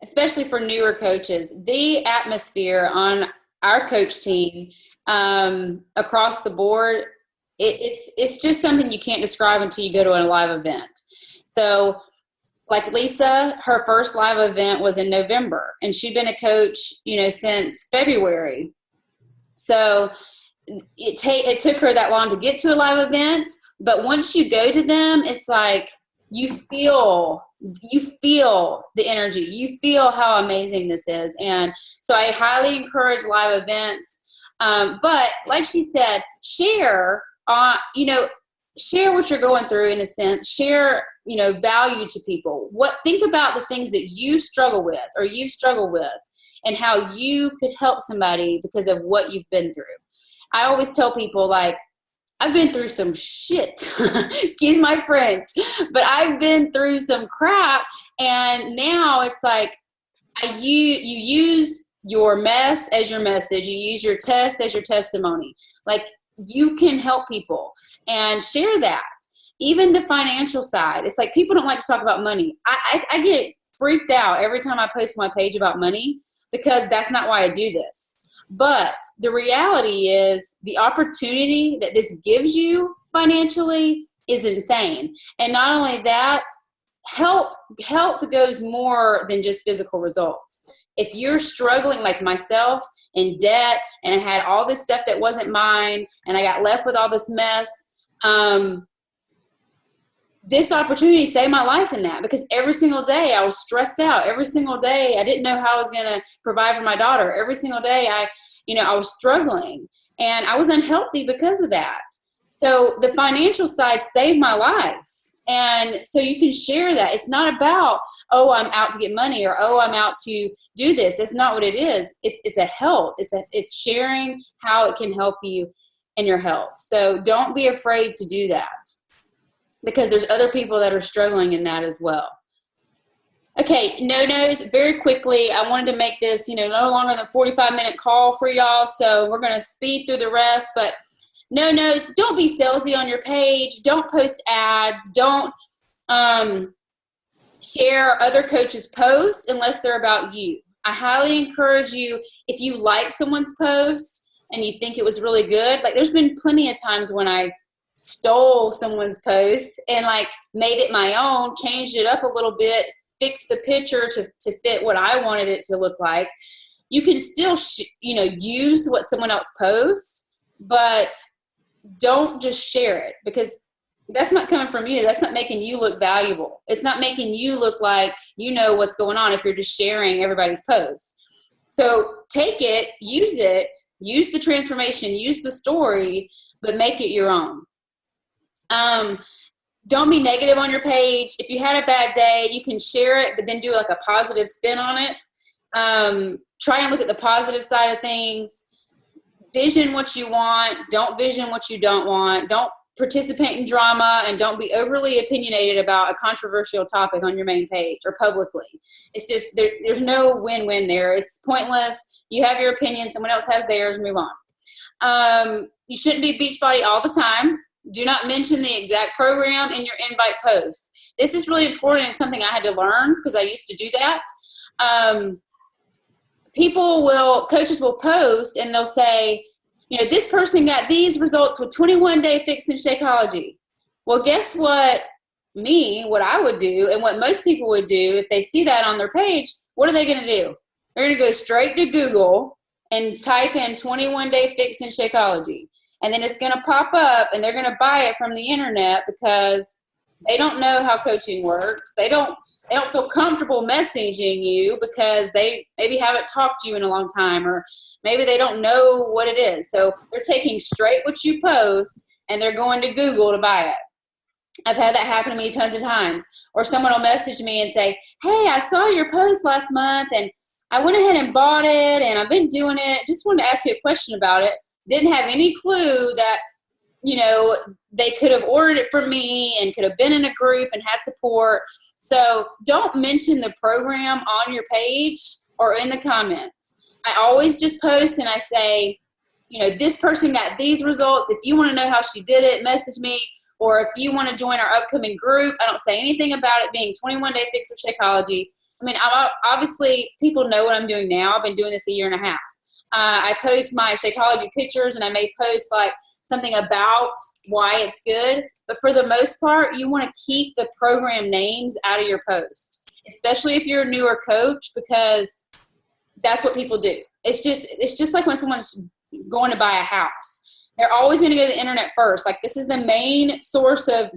especially for newer coaches. The atmosphere on our coach team across the board, it's just something you can't describe until you go to a live event. So like Lisa, her first live event was in November, and she'd been a coach, since February. So it took her that long to get to a live event, but once you go to them, it's like you feel the energy, you feel how amazing this is. And so I highly encourage live events. But like she said, share what you're going through, in a sense. Share, value to people. Think about the things that you struggle with, or you've struggled with, and how you could help somebody because of what you've been through. I always tell people, like, I've been through some shit, excuse my French, but I've been through some crap. And now it's like, you use your mess as your message. You use your test as your testimony. Like, you can help people and share that. Even the financial side. It's like, people don't like to talk about money. I get freaked out every time I post on my page about money, because that's not why I do this. But the reality is, the opportunity that this gives you financially is insane. And not only that, health goes more than just physical results. If you're struggling like myself, in debt, and I had all this stuff that wasn't mine, and I got left with all this mess, this opportunity saved my life in that, because every single day I was stressed out. Every single day I didn't know how I was going to provide for my daughter. Every single day I was struggling, and I was unhealthy because of that. So the financial side saved my life. And so you can share that. It's not about, oh, I'm out to get money, or, oh, I'm out to do this. That's not what it is. It's a health. It's sharing how it can help you in your health. So don't be afraid to do that, because there's other people that are struggling in that as well. Okay, no-nos, very quickly. I wanted to make this, no longer than a 45-minute call for y'all, so we're going to speed through the rest. But no-nos, don't be salesy on your page. Don't post ads. Don't share other coaches' posts unless they're about you. I highly encourage you, if you like someone's post and you think it was really good, like, there's been plenty of times when I stole someone's post and, like, made it my own, changed it up a little bit, fixed the picture to fit what I wanted it to look like. You can still, use what someone else posts, but don't just share it, because that's not coming from you. That's not making you look valuable. It's not making you look like you know what's going on if you're just sharing everybody's posts. So take it, use the transformation, use the story, but make it your own. Don't be negative on your page. If you had a bad day, you can share it, but then do like a positive spin on it. Try and look at the positive side of things. Vision what you want. Don't vision what you don't want. Don't participate in drama, and don't be overly opinionated about a controversial topic on your main page or publicly. It's just, there's no win-win there. It's pointless. You have your opinion. Someone else has theirs. Move on. You shouldn't be Beachbody all the time. Do not mention the exact program in your invite posts. This is really important. It's something I had to learn, because I used to do that. Coaches will post and they'll say, this person got these results with 21-day fix in Shakeology. Well, guess what? What I would do, and what most people would do if they see that on their page, what are they going to do? They're going to go straight to Google and type in 21-day fix in Shakeology. And then it's going to pop up, and they're going to buy it from the internet, because they don't know how coaching works. They don't feel comfortable messaging you, because they maybe haven't talked to you in a long time, or maybe they don't know what it is. So they're taking straight what you post, and they're going to Google to buy it. I've had that happen to me tons of times. Or someone will message me and say, hey, I saw your post last month, and I went ahead and bought it, and I've been doing it. Just wanted to ask you a question about it. Didn't have any clue that, they could have ordered it from me and could have been in a group and had support. So don't mention the program on your page or in the comments. I always just post and I say, this person got these results. If you want to know how she did it, message me. Or if you want to join our upcoming group, I don't say anything about it being 21-day fix for Shakeology. I mean, obviously people know what I'm doing now. I've been doing this a year and a half. I post my Shakeology pictures, and I may post like something about why it's good. But for the most part, you want to keep the program names out of your post, especially if you're a newer coach, because that's what people do. It's just like when someone's going to buy a house. They're always going to go to the internet first. Like, this is the main source of,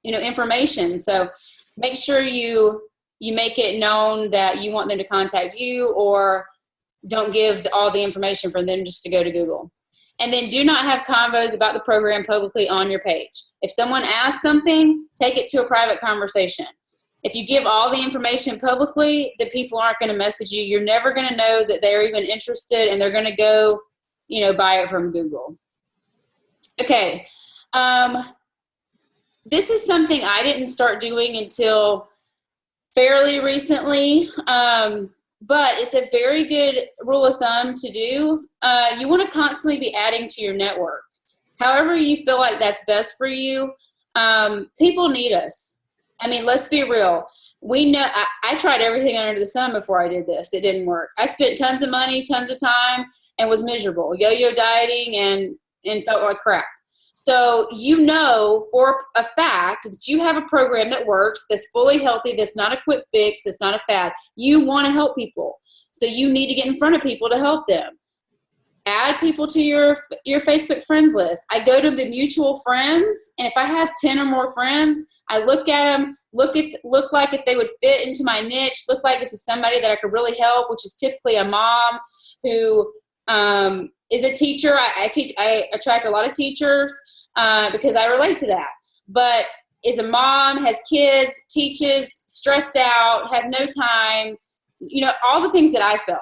information. So make sure you make it known that you want them to contact you, or don't give all the information for them just to go to Google. And then do not have convos about the program publicly on your page. If someone asks something, take it to a private conversation. If you give all the information publicly, the people aren't going to message you. You're never going to know that they're even interested, and they're going to go, buy it from Google. Okay. This is something I didn't start doing until fairly recently, but it's a very good rule of thumb to do. You want to constantly be adding to your network. However you feel like that's best for you. People need us. I mean, let's be real. We know I tried everything under the sun before I did this. It didn't work. I spent tons of money, tons of time, and was miserable, yo-yo dieting, and felt like crap. So for a fact that you have a program that works, that's fully healthy, that's not a quick fix, that's not a fad. You want to help people. So you need to get in front of people to help them. Add people to your Facebook friends list. I go to the mutual friends, and if I have 10 or more friends, I look at them, look like if they would fit into my niche, look like if it's somebody that I could really help, which is typically a mom who is a teacher. I attract a lot of teachers because I relate to that. But is a mom, has kids, teaches, stressed out, has no time, all the things that I felt.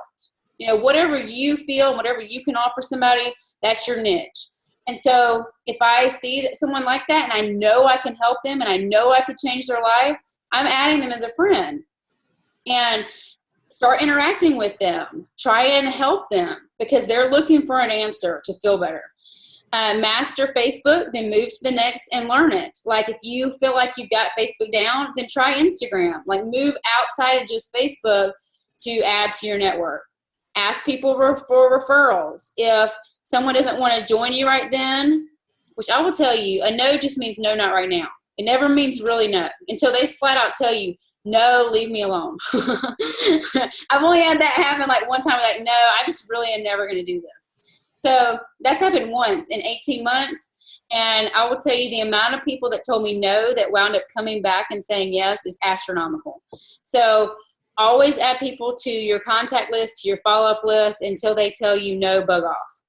Whatever you feel and whatever you can offer somebody, that's your niche. And so if I see that someone like that and I know I can help them and I know I could change their life, I'm adding them as a friend. And start interacting with them. Try and help them because they're looking for an answer to feel better. Master Facebook, then move to the next and learn it. Like, if you feel like you got Facebook down, then try Instagram. Like, move outside of just Facebook to add to your network. Ask people for referrals. If someone doesn't want to join you right then, which I will tell you, a no just means no, not right now. It never means really no until they flat out tell you, no, leave me alone. I've only had that happen like one time, like, no, I just really am never going to do this. So that's happened once in 18 months. And I will tell you, the amount of people that told me no that wound up coming back and saying yes is astronomical. So always add people to your contact list, to your follow-up list until they tell you no, bug off.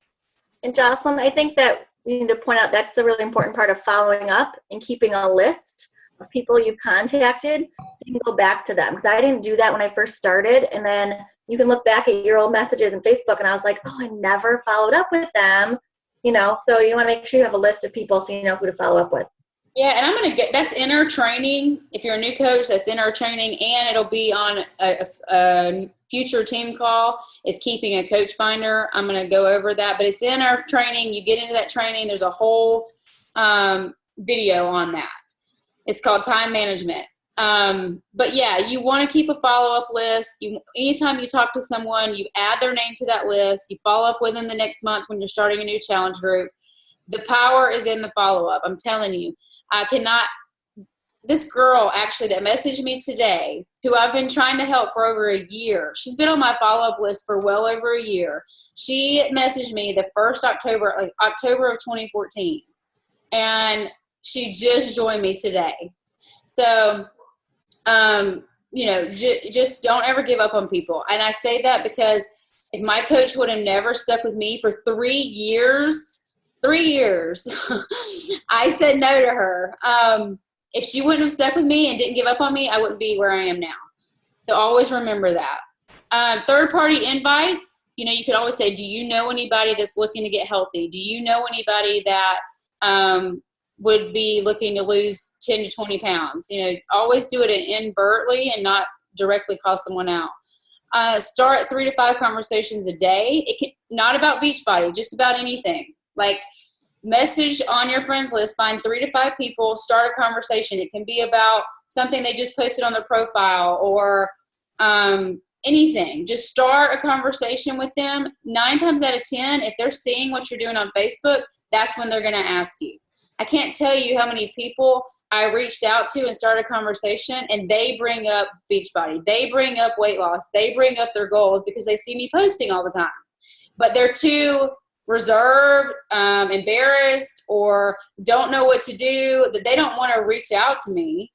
And Jocelyn, I think that we need to point out that's the really important part of following up and keeping a list of people you contacted so you can go back to them. Because I didn't do that when I first started. And then you can look back at your old messages in Facebook and I was like, oh, I never followed up with them. So you want to make sure you have a list of people so you know who to follow up with. Yeah, and I'm going to that's in our training. If you're a new coach, that's in our training, and it'll be on a future team call. It's keeping a coach finder. I'm going to go over that, but it's in our training. You get into that training. There's a whole video on that. It's called time management. But yeah, you want to keep a follow-up list. Anytime you talk to someone, you add their name to that list. You follow up with them the next month when you're starting a new challenge group. The power is in the follow-up. I'm telling you. This girl actually that messaged me today, who I've been trying to help for over a year. She's been on my follow-up list for well over a year. She messaged me the 1st October of 2014. And she just joined me today. So, just don't ever give up on people. And I say that because if my coach would have never stuck with me for 3 years, I said no to her. If she wouldn't have stuck with me and didn't give up on me, I wouldn't be where I am now. So always remember that. Third-party invites, you could always say, do you know anybody that's looking to get healthy? Do you know anybody that would be looking to lose 10 to 20 pounds? Always do it inadvertently and not directly call someone out. Start 3 to 5 conversations a day. It can, not about Beachbody, just about anything. Like, message on your friends list, find 3 to 5 people, start a conversation. It can be about something they just posted on their profile or anything. Just start a conversation with them. 9 times out of 10, if they're seeing what you're doing on Facebook, that's when they're going to ask you. I can't tell you how many people I reached out to and started a conversation, and they bring up Beachbody. They bring up weight loss. They bring up their goals because they see me posting all the time. But they're too reserved, embarrassed, or don't know what to do, that they don't want to reach out to me.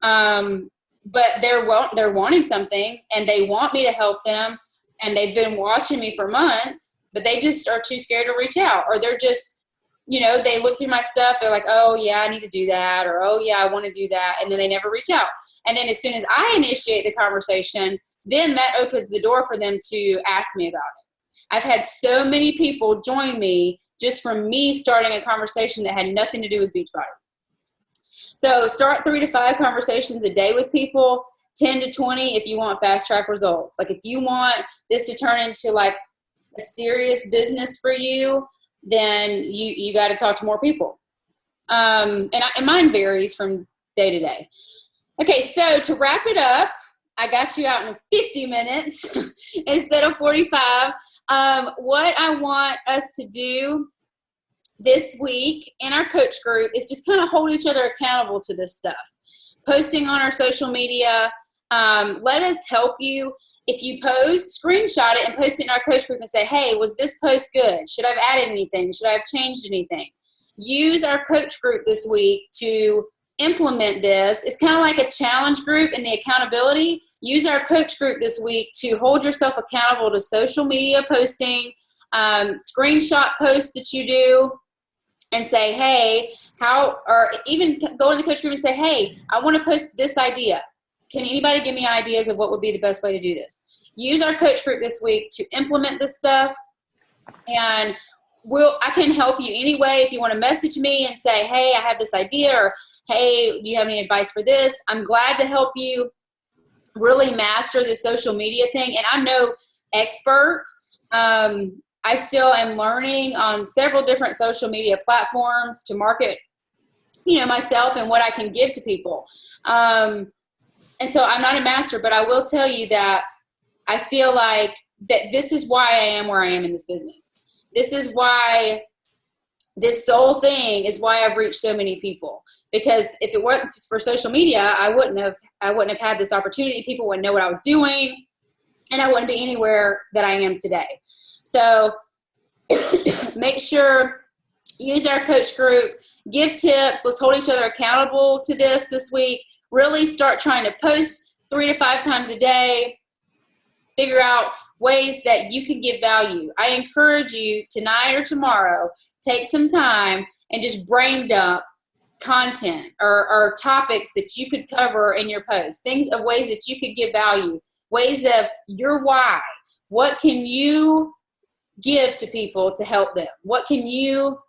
But they're wanting something, and they want me to help them, and they've been watching me for months, but they just are too scared to reach out, or they're just, they look through my stuff. They're like, oh yeah, I need to do that. Or, oh yeah, I want to do that. And then they never reach out. And then as soon as I initiate the conversation, then that opens the door for them to ask me about it. I've had so many people join me just from me starting a conversation that had nothing to do with Beachbody. So start 3 to 5 conversations a day with people, 10 to 20 if you want fast track results. Like if you want this to turn into like a serious business for you, then you got to talk to more people. And mine varies from day to day. Okay, so to wrap it up, I got you out in 50 minutes instead of 45. What I want us to do this week in our coach group is just kind of hold each other accountable to this stuff. Posting on our social media, let us help you. If you post, screenshot it and post it in our coach group and say, hey, was this post good? Should I have added anything? Should I have changed anything? Use our coach group this week to implement this. It's kind of like a challenge group in the accountability. Use our coach group this week to hold yourself accountable to social media posting, screenshot posts that you do, and say, hey, or even go in the coach group and say, hey, I want to post this idea. Can anybody give me ideas of what would be the best way to do this? Use our coach group this week to implement this stuff. And I can help you anyway. If you want to message me and say, hey, I have this idea, or hey, do you have any advice for this? I'm glad to help you really master the social media thing. And I'm no expert. I still am learning on several different social media platforms to market, myself and what I can give to people. And so I'm not a master, but I will tell you that I feel like that this is why I am where I am in this business. This is why this whole thing is why I've reached so many people. Because if it wasn't for social media, I wouldn't have had this opportunity. People wouldn't know what I was doing, and I wouldn't be anywhere that I am today. So make sure, use our coach group, give tips. Let's hold each other accountable to this week. Really start trying to post 3 to 5 times a day. Figure out ways that you can give value. I encourage you tonight or tomorrow, take some time and just brain dump content or topics that you could cover in your post. Things of ways that you could give value. Ways of your why. What can you give to people to help them? What can you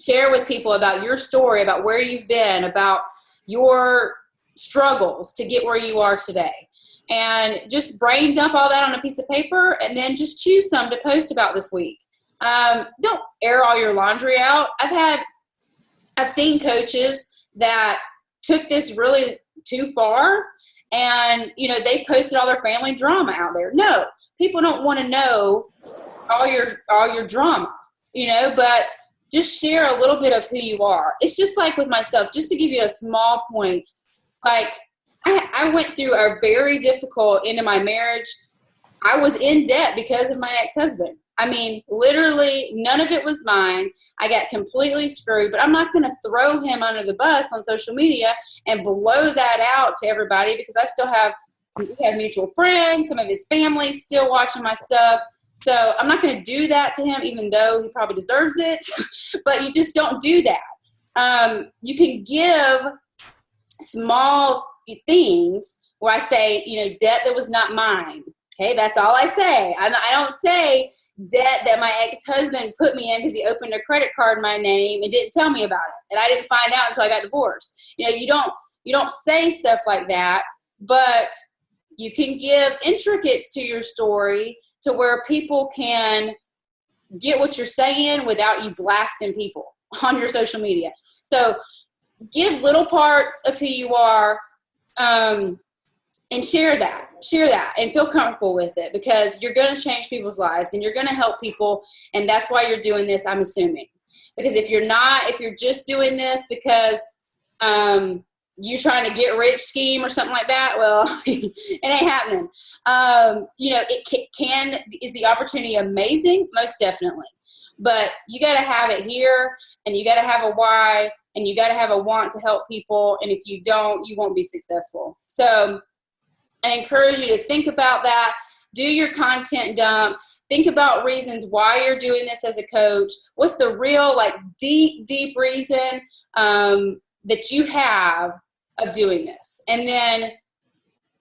share with people about your story, about where you've been, about your struggles to get where you are today? And just brain dump all that on a piece of paper, and then just choose some to post about this week. Don't air all your laundry out. I've seen coaches that took this really too far, and they posted all their family drama out there. No, people don't want to know all your drama, but just share a little bit of who you are. It's just like with myself, just to give you a small point, like I went through a very difficult end of my marriage. I was in debt because of my ex-husband. I mean, literally none of it was mine. I got completely screwed, but I'm not going to throw him under the bus on social media and blow that out to everybody, because we have mutual friends, some of his family still watching my stuff. So I'm not going to do that to him, even though he probably deserves it. But you just don't do that. You can give small things where I say, debt that was not mine. Okay, that's all I say. I don't say debt that my ex-husband put me in because he opened a credit card in my name and didn't tell me about it, and I didn't find out until I got divorced. You don't say stuff like that, but you can give intricates to your story to where people can get what you're saying without you blasting people on your social media. So give little parts of who you are, and share that and feel comfortable with it, because you're going to change people's lives and you're going to help people. And that's why you're doing this, I'm assuming. Because if you're just doing this because you're trying to get rich scheme or something like that, well, it ain't happening. Is the opportunity amazing? Most definitely. But you got to have it here, and you got to have a why, and you got to have a want to help people. And if you don't, you won't be successful. So I encourage you to think about that. Do your content dump. Think about reasons why you're doing this as a coach. What's the real, deep reason that you have of doing this? And then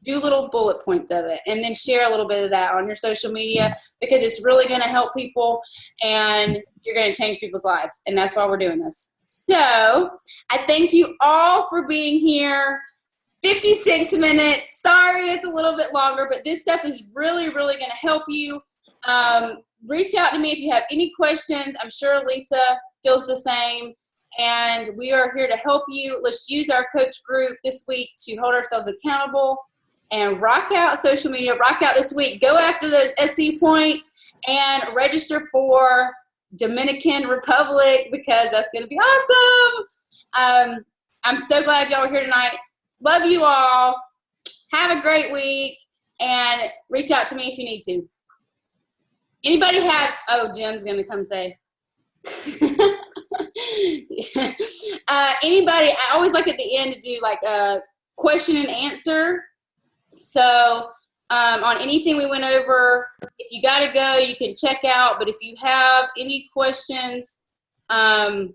do little bullet points of it, and then share a little bit of that on your social media, because it's really going to help people, and you're going to change people's lives. And that's why we're doing this. So I thank you all for being here. 56 minutes. Sorry, it's a little bit longer, but this stuff is really, really going to help you. Reach out to me if you have any questions. I'm sure Lisa feels the same. And we are here to help you. Let's use our coach group this week to hold ourselves accountable and rock out social media. Rock out this week. Go after those SC points and register for Dominican Republic, because that's going to be awesome. I'm so glad y'all are here tonight. Love you all. Have a great week, and reach out to me if you need to. Anybody have, Jim's going to come say. Anybody, I always like at the end to do a question and answer. So on anything we went over, if you got to go, you can check out. But if you have any questions, I'm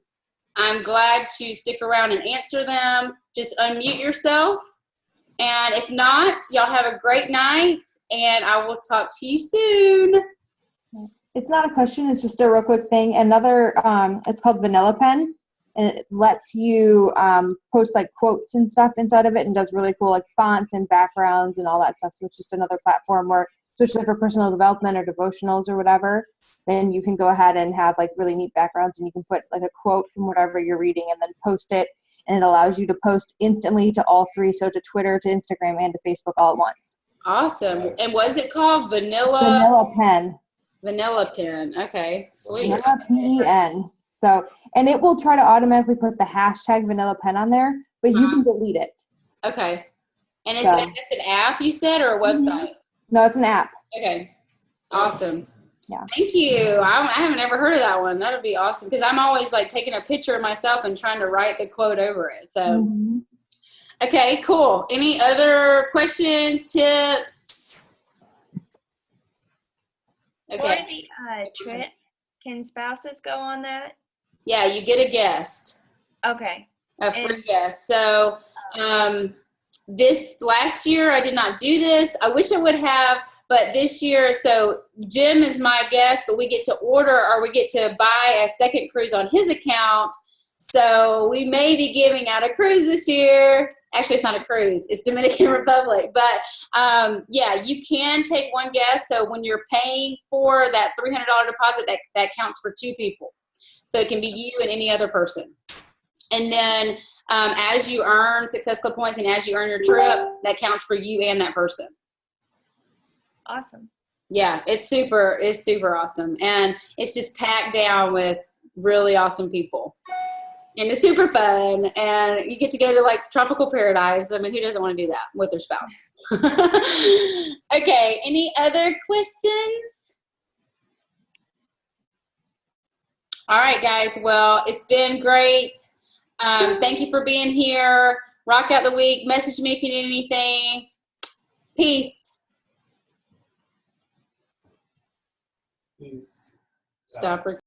glad to stick around and answer them. Just unmute yourself. And if not, y'all have a great night, and I will talk to you soon. It's not a question. It's just a real quick thing. Another, it's called Vanilla Pen, and it lets you post quotes and stuff inside of it, and does really cool fonts and backgrounds and all that stuff. So it's just another platform where, especially for personal development or devotionals or whatever, then you can go ahead and have really neat backgrounds, and you can put a quote from whatever you're reading and then post it. And it allows you to post instantly to all three, so to Twitter, to Instagram, and to Facebook all at once. Awesome. And what is it called? Vanilla Pen. Vanilla Pen. Okay, sweet. Vanilla Pen. So, and it will try to automatically put the hashtag Vanilla Pen on there, but you can delete it. Okay. And it's an app, you said, or a website? No, it's an app. Okay. Awesome. Yeah. Thank you. I haven't ever heard of that one. That would be awesome, because I'm always taking a picture of myself and trying to write the quote over it. So, Okay, cool. Any other questions, tips? Okay. For the trip, can spouses go on that? Yeah, you get a guest. Okay. A free guest. So this last year I did not do this. I wish I would have, but this year, so Jim is my guest, but we get to order, or we get to buy a second cruise on his account. So we may be giving out a cruise this year. Actually, it's not a cruise. It's Dominican Republic. But yeah, you can take one guest. So when you're paying for that $300 deposit, that counts for two people. So it can be you and any other person. And then as you earn Success Club points and as you earn your trip, that counts for you and that person. Awesome. Yeah, it's super awesome. And it's just packed down with really awesome people. And it's super fun. And you get to go to tropical paradise. I mean, who doesn't want to do that with their spouse? Okay, any other questions? All right, guys. Well, it's been great. Thank you for being here. Rock out the week. Message me if you need anything. Peace. Stop recording.